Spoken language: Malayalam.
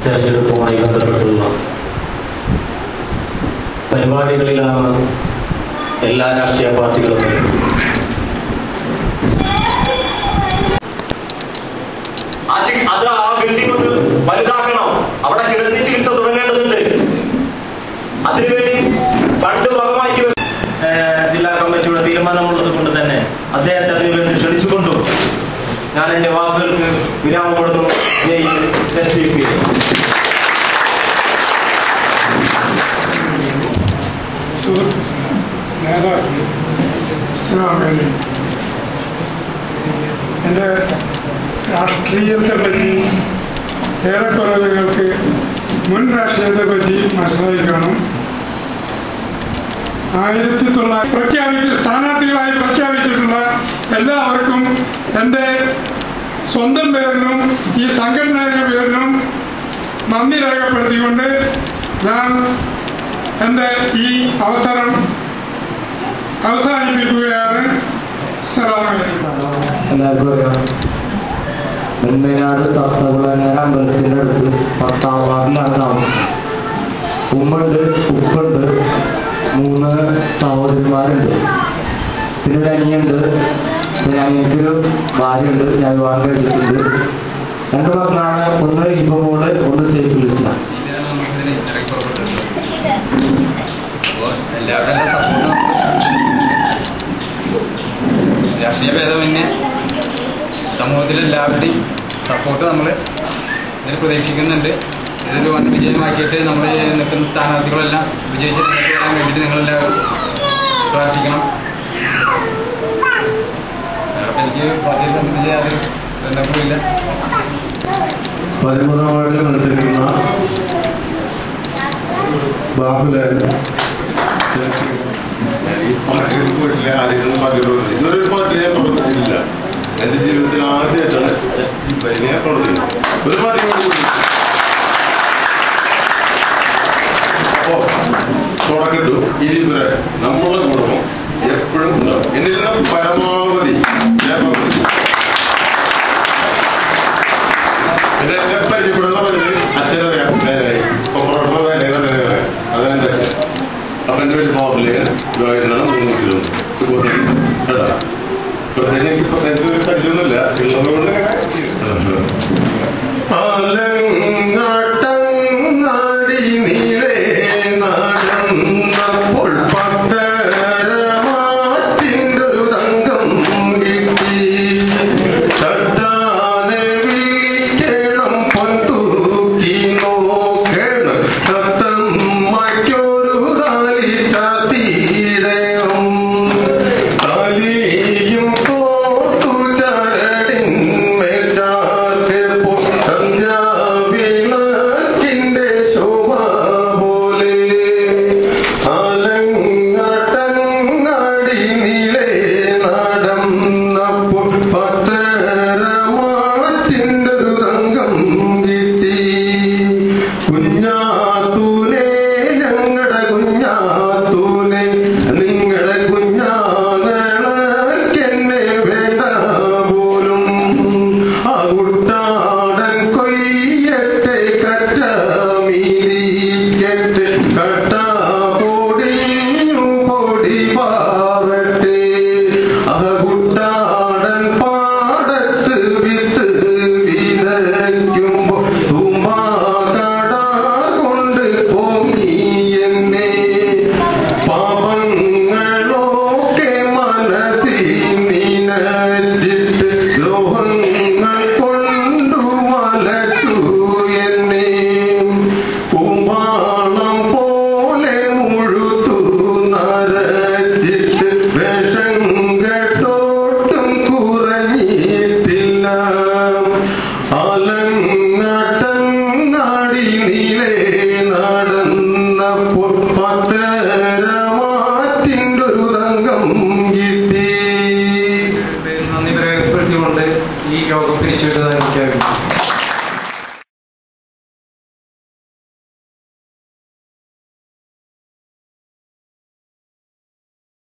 തെരഞ്ഞെടുപ്പുമായി ബന്ധപ്പെട്ടുള്ള പരിപാടികളിലാണ് എല്ലാ രാഷ്ട്രീയ പാർട്ടികളും. അത് ആ ബിൽഡിംഗ് ഒന്ന് വലുതാക്കണം, അവിടെ കിടത്തി ചികിത്സ തുടങ്ങേണ്ടതുണ്ട്. അതിനുവേണ്ടി ഫണ്ട് ഭാഗമാക്കി ജില്ലാ കമ്മിറ്റിയുടെ തീരുമാനമുള്ളത് കൊണ്ട് തന്നെ അദ്ദേഹത്തെ അതിനു വേണ്ടി ക്ഷണിച്ചുകൊണ്ടും ഞാൻ എന്റെ വാക്കുകൾക്ക് വിരാമം കൊടുത്തു. എന്റെ രാഷ്ട്രീയത്തെ പറ്റി ഏറെക്കുറെ നിങ്ങൾക്ക് മുൻ രാഷ്ട്രീയത്തെ പറ്റി മനസ്സിലാക്കണം. 1900 സ്ഥാനാർത്ഥികളായി പ്രഖ്യാപിച്ചിട്ടുള്ള എല്ലാവർക്കും എന്റെ സ്വന്തം പേരിലും ഈ സംഘടനയുടെ പേരിലും നന്ദി രേഖപ്പെടുത്തിക്കൊണ്ട് ഞാൻ എന്റെ ഈ അവസരം അവസാനിപ്പിക്കുകയാണ്. എല്ലാവർക്കും അറിയാം, നെന്മേനാട് തത്തകുളങ്ങര അമ്പലത്തിന്റെ അടുത്ത് 10ാം വാർഡിലാണ് താമസം. ഉമ്മുണ്ട്, ഉപ്പുണ്ട്, 3 സഹോദരിമാരുണ്ട്, പിന്നെ ഒരു അനിയുണ്ട്, പിന്നെ അനിയക്കൊരു ഭാര്യയുണ്ട്. ഞാൻ വിവാഹം കഴിച്ചിട്ടുണ്ട്. 2 മക്കളാണ്, ഒന്ന് ഇപ്പോള്, ഒന്ന് സേഫ് ലിസ്റ്റാണ്. രാഷ്ട്രീയ ഭേദമന്യേ സമൂഹത്തിലെല്ലാവരുടെയും സപ്പോർട്ട് നമ്മൾ ഇതിൽ പ്രതീക്ഷിക്കുന്നുണ്ട്. ഇതൊരു വൻ വിജയമാക്കിയിട്ട് നമ്മൾ നിൽക്കുന്ന സ്ഥാനാർത്ഥികളെല്ലാം വിജയിച്ച് വരാൻ വേണ്ടിയിട്ട് നിങ്ങളെല്ലാവരും പ്രാർത്ഥിക്കണം. എനിക്ക് പാർട്ടിയെ സംബന്ധിച്ച് യാതൊരു ബന്ധങ്ങളുമില്ല. 13ാം വാർഡിൽ മത്സരിക്കുന്ന ബാബുലാൽ പോയിട്ടില്ല. ആരെങ്കിലും പാർട്ടിയോട് ഇതൊരു പാർട്ടി ഞാൻ പ്രവർത്തിച്ചിട്ടില്ല. എന്റെ ജീവിതത്തിൽ ആദ്യമായിട്ടാണ് ഞാൻ പ്രവർത്തിക്കുന്നത്. ഒരു പാർട്ടിയോട് തുടക്കിട്ടു. ഇനി വരെ നമ്മളെ കുടുംബം എപ്പോഴും ഉണ്ടാവും. എന്നിൽ നിന്ന് പരമാവധി ഞാൻ പ്രവർത്തിച്ചു. പിന്നെ എന്നെ പരിചയപ്പെടുന്ന പരിധി അച്ഛനറിയാം, നേരായി കൊപ്പറോട്ട വേലറിയാം. അതെന്റെ അച്ഛൻ. അപ്പൊ എന്റെ വീട്ടിൽ മോഹൻലേക്ക് ജോയിനാണ് 3 കിലോമീറ്റർ കേട്ടാ. എനിക്കിപ്പോ എനിക്കൊരു പരിചയമൊന്നുമില്ല, ഉള്ളത് കൊണ്ട്